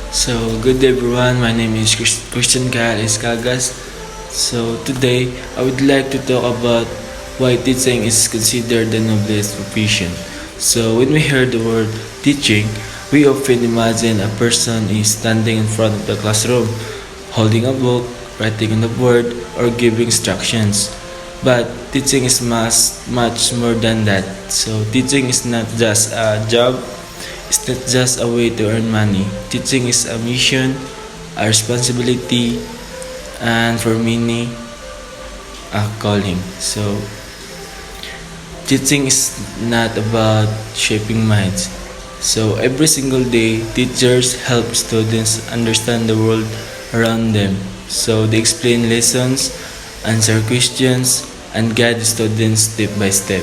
So, good day everyone. My name is Christian Kyle Escagas. So, today I would like to talk about why teaching is considered the noblest profession. So, when we hear the word teaching, we often imagine a person is standing in front of the classroom, holding a book, writing on the board, or giving instructions. But teaching is much more than that. So, teaching is not just a job. It's not just a way to earn money. Teaching is a mission, a responsibility, and for many, a calling. So, teaching is not about shaping minds. So, every single day, teachers help students understand the world around them. So, they explain lessons, answer questions, and guide the students step by step.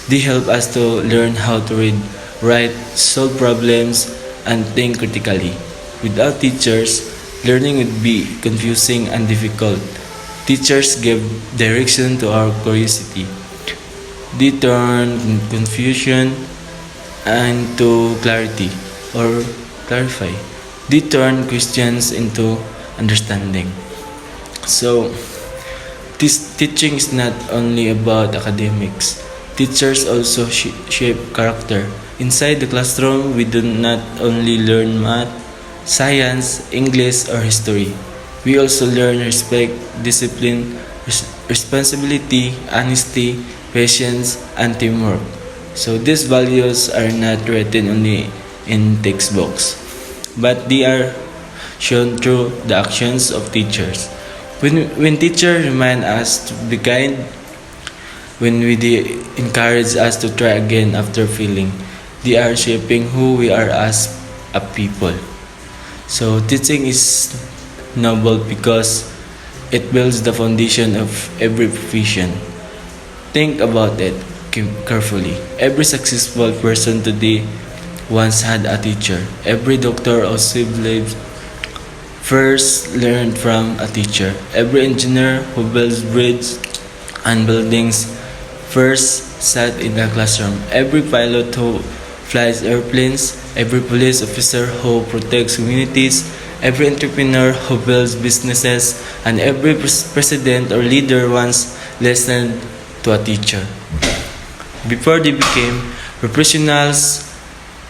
They help us to learn how to read, write, solve problems, and think critically. Without teachers, learning would be confusing and difficult. Teachers give direction to our curiosity. They turn confusion into clarity or clarify. They turn questions into understanding. So, this teaching is not only about academics. Teachers also shape character. Inside the classroom, we do not only learn math, science, English, or history. We also learn respect, discipline, responsibility, honesty, patience, and teamwork. So these values are not written only in textbooks, but they are shown through the actions of teachers. When teachers remind us to be kind, when they encourage us to try again after failing, they are shaping who we are as a people. So teaching is noble because it builds the foundation of every profession. Think about it carefully. Every successful person today once had a teacher. Every doctor or civil first learned from a teacher. Every engineer who builds bridges and buildings first sat in a classroom. Every pilot who flies airplanes, every police officer who protects communities, every entrepreneur who builds businesses, and every president or leader once listened to a teacher. Before they became professionals,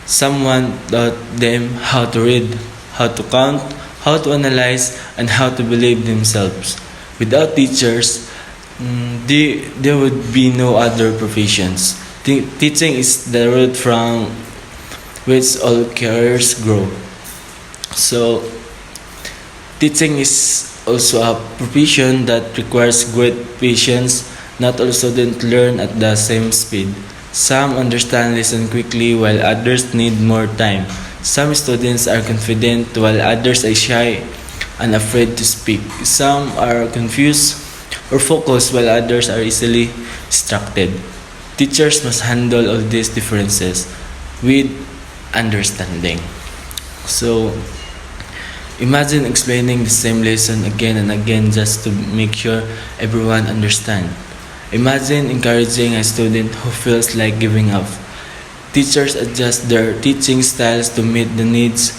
someone taught them how to read, how to count, how to analyze, and how to believe themselves. Without teachers, there would be no other professions. Teaching is the root from which all careers grow. So, teaching is also a profession that requires great patience. Not all students learn at the same speed. Some understand lesson quickly while others need more time. Some students are confident while others are shy and afraid to speak. Some are confused or focused while others are easily distracted. Teachers must handle all these differences with understanding. So, imagine explaining the same lesson again and again just to make sure everyone understands. Imagine encouraging a student who feels like giving up. Teachers adjust their teaching styles to meet the needs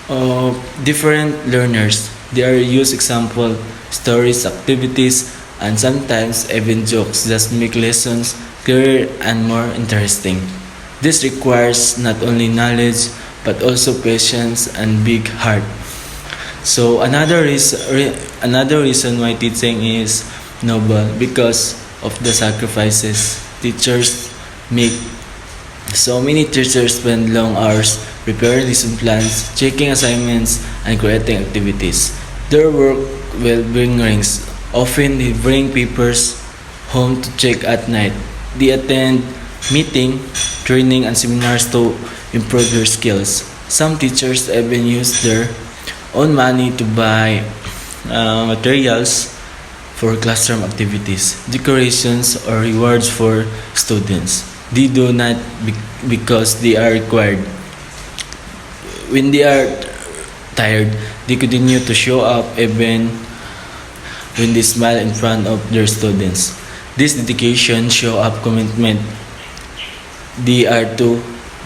of different learners. They are use example, stories, activities, and sometimes even jokes just make lessons clearer and more interesting. This requires not only knowledge but also patience and big heart. So another reason why teaching is noble because of the sacrifices teachers make. So many teachers spend long hours preparing lesson plans, checking assignments, and creating activities. Their work will bring rings. Often they bring papers home to check at night. They attend meeting, training, and seminars to improve their skills. Some teachers even use their own money to buy materials for classroom activities, decorations, or rewards for students. They do not because they are required. When they are tired, they continue to show up even when they smile in front of their students. This dedication show up commitment they are to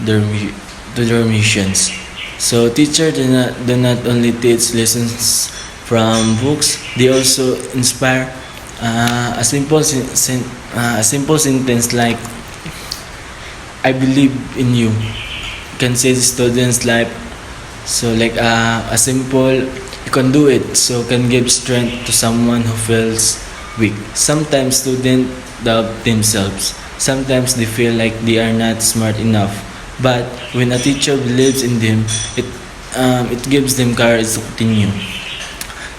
their missions. So teachers do not only teach lessons from books, they also inspire. A simple sentence like "I believe in you" can save students' life. So like a simple "you can do it" so can give strength to someone who feels weak. Sometimes students doubt themselves. Sometimes they feel like they are not smart enough. But when a teacher believes in them, it gives them courage to continue.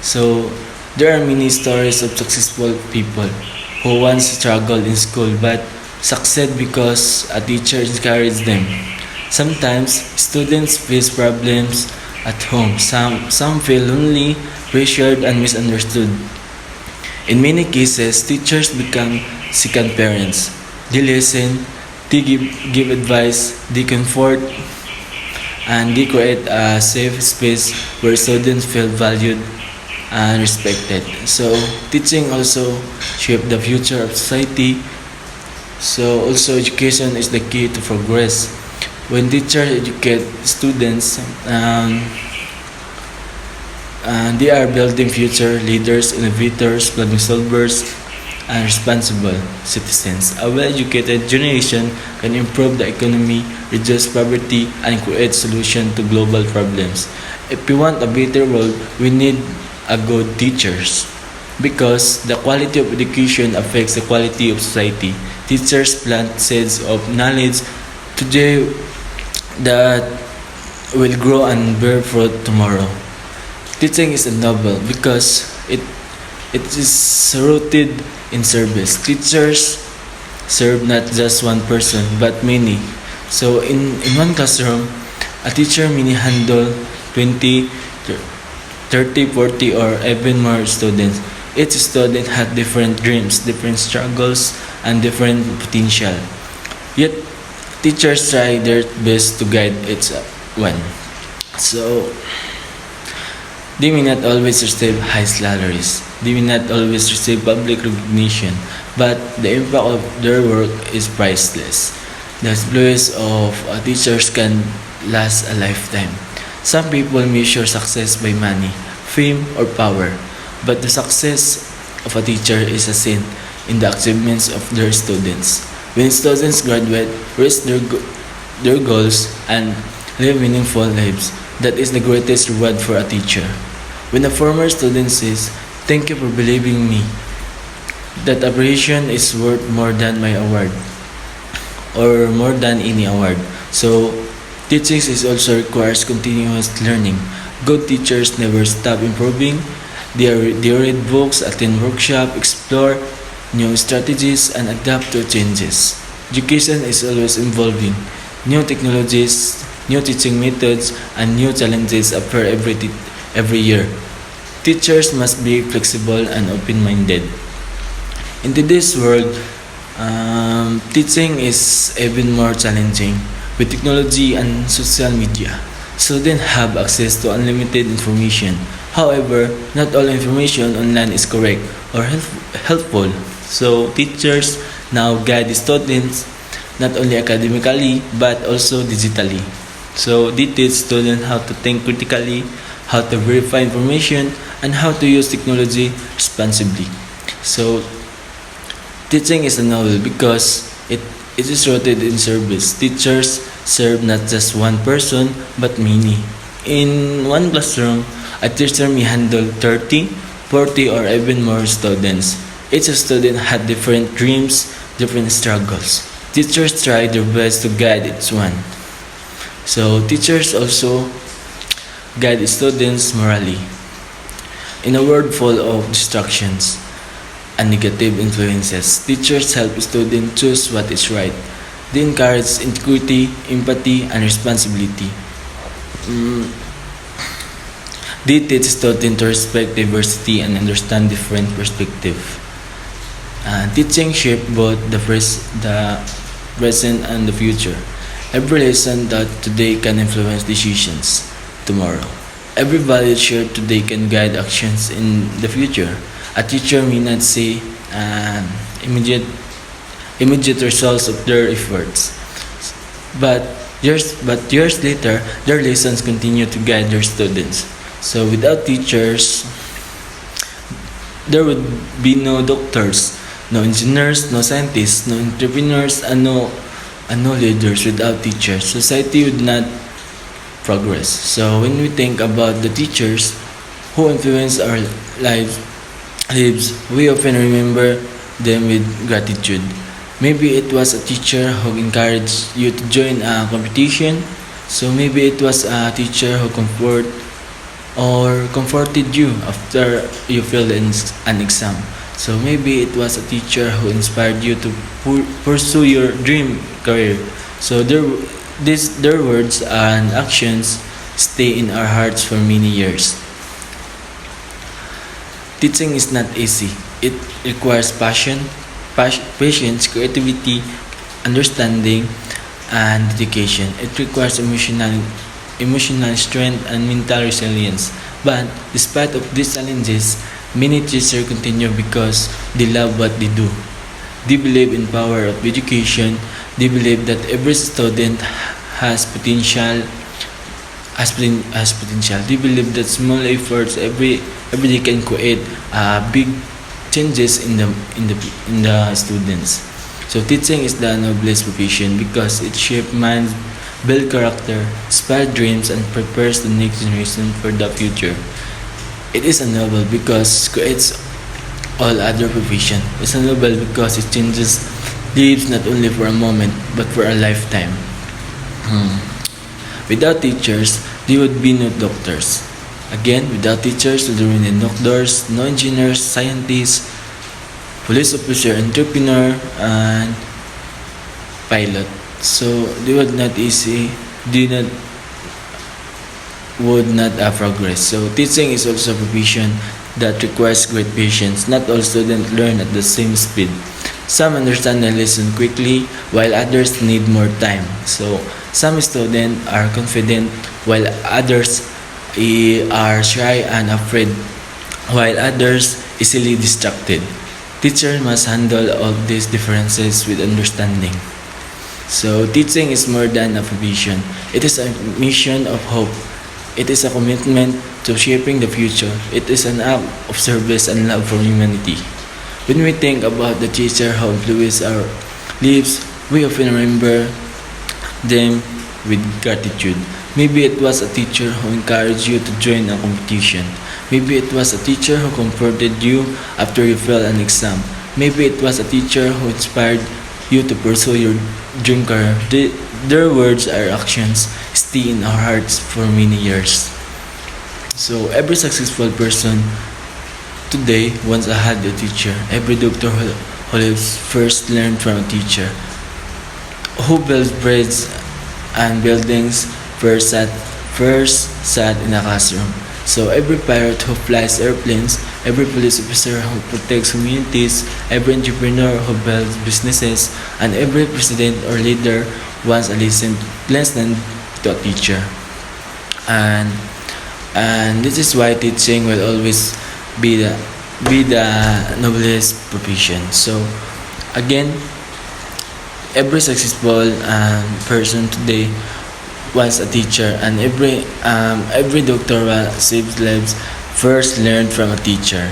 So there are many stories of successful people who once struggled in school but succeed because a teacher encouraged them. Sometimes students face problems at home. Some feel lonely, pressured, and misunderstood. In many cases, teachers become second parents. They listen, they give advice, they comfort, and they create a safe space where students feel valued and respected. So, teaching also shape the future of society. So, also education is the key to progress. When teachers educate students, they are building future leaders, innovators, problem solvers, and responsible citizens. A well-educated generation can improve the economy, reduce poverty, and create solutions to global problems. If we want a better world, we need a good teachers because the quality of education affects the quality of society. Teachers plant seeds of knowledge today that will grow and bear fruit tomorrow. Teaching is a noble because it is rooted in service. Teachers serve not just one person but many. So in one classroom, a teacher may handle 20, 30, 40, or even more students. Each student has different dreams, different struggles, and different potential. Yet teachers try their best to guide each one. So they may not always receive high salaries. They may not always receive public recognition, but the impact of their work is priceless. The influence of teachers can last a lifetime. Some people measure success by money, fame, or power, but the success of a teacher is seen in the achievements of their students. When students graduate, reach their goals, and live meaningful lives, that is the greatest reward for a teacher. When a former student says, "Thank you for believing in me," that appreciation is worth more than my award or more than any award. So, teaching is also requires continuous learning. Good teachers never stop improving. They read books, attend workshops, explore new strategies, and adapt to changes. Education is always evolving. New technologies, new teaching methods, and new challenges appear every year. Teachers must be flexible and open-minded. In today's world, teaching is even more challenging with technology and social media. Students have access to unlimited information. However, not all information online is correct or helpful. So, teachers now guide students not only academically but also digitally. So, they teach students how to think critically, how to verify information, and how to use technology responsibly. So, teaching is a novel because it is rooted in service. Teachers serve not just one person but many. In one classroom, a teacher may handle 30, 40, or even more students. Each student had different dreams, different struggles. Teachers try their best to guide each one. So, teachers also guide students morally. In a world full of distractions and negative influences, teachers help students choose what is right. They encourage integrity, empathy, and responsibility. They teach students to respect diversity and understand different perspectives. Teaching shapes both the present and the future. Every lesson taught today can influence decisions tomorrow. Every value shared today can guide actions in the future. A teacher may not see immediate results of their efforts, but Years later, their lessons continue to guide their students. So without teachers, there would be no doctors, no engineers, no scientists, no entrepreneurs, and no leaders. Without teachers, society would not progress. So when we think about the teachers who influence our lives, we often remember them with gratitude. Maybe it was a teacher who encouraged you to join a competition. So maybe it was a teacher who comforted you after you failed an exam. So maybe it was a teacher who inspired you to pursue your dream career. So their words and actions stay in our hearts for many years. Teaching is not easy. It requires passion, patience, creativity, understanding, and dedication. It requires emotional strength and mental resilience. But despite of these challenges, many teachers continue because they love what they do. They believe in power of education. They believe that every student has potential. Has potential. They believe that small efforts every day can create big changes in the students. So teaching is the noblest profession because it shapes minds, builds character, inspires dreams, and prepares the next generation for the future. It is a noble because it creates all other profession. It's a noble because it changes lives not only for a moment but for a lifetime. Without teachers, there would be no doctors. Again, without teachers, there would be no doctors, no engineers, scientists, police officer, entrepreneur, and pilot. So they would not easy, they not would not progress. So teaching is also a profession that requires great patience. Not all students learn at the same speed. Some understand the lesson quickly, while others need more time. So some students are confident, while others are shy and afraid, while others easily distracted. Teacher must handle all these differences with understanding. So teaching is more than a profession. It is a mission of hope. It is a commitment to shaping the future. It is an act of service and love for humanity. When we think about the teacher who influenced our lives, we often remember them with gratitude. Maybe it was a teacher who encouraged you to join a competition. Maybe it was a teacher who comforted you after you failed an exam. Maybe it was a teacher who inspired you to pursue your dream career. Their words or actions stay in our hearts for many years. So every successful person today once had a teacher. Every doctor who lives first learned from a teacher. Who builds bridges and buildings first sat in a classroom. So every pilot who flies airplanes, every police officer who protects communities, every entrepreneur who builds businesses, and every president or leader once listened to a teacher. And this is why teaching will always be the noblest profession. So again, every successful person today was a teacher, and every doctor who saves lives first learned from a teacher.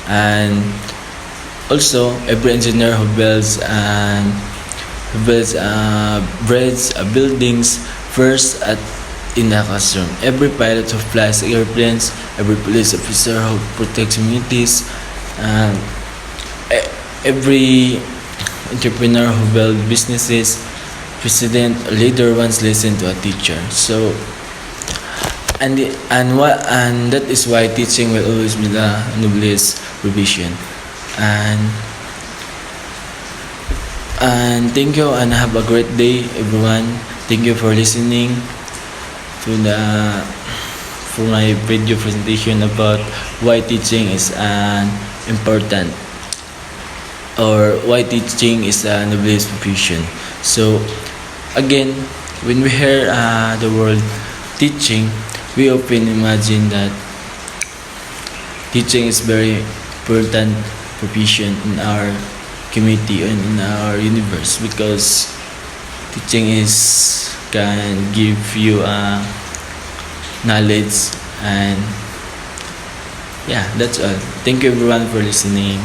And also every engineer who builds bridges, buildings first in the classroom. Every pilot who flies airplanes, every police officer who protects communities, every entrepreneur who builds businesses, president or leader once listened to a teacher. So and that is why teaching will always be the noblest profession. And thank you and have a great day, everyone. Thank you for listening for my video presentation about why teaching is important, or why teaching is a noblest profession. So again, when we hear the word teaching, we often imagine that teaching is very important profession in our community and in our universe, because teaching is can give you knowledge, and yeah, that's all. Thank you everyone for listening.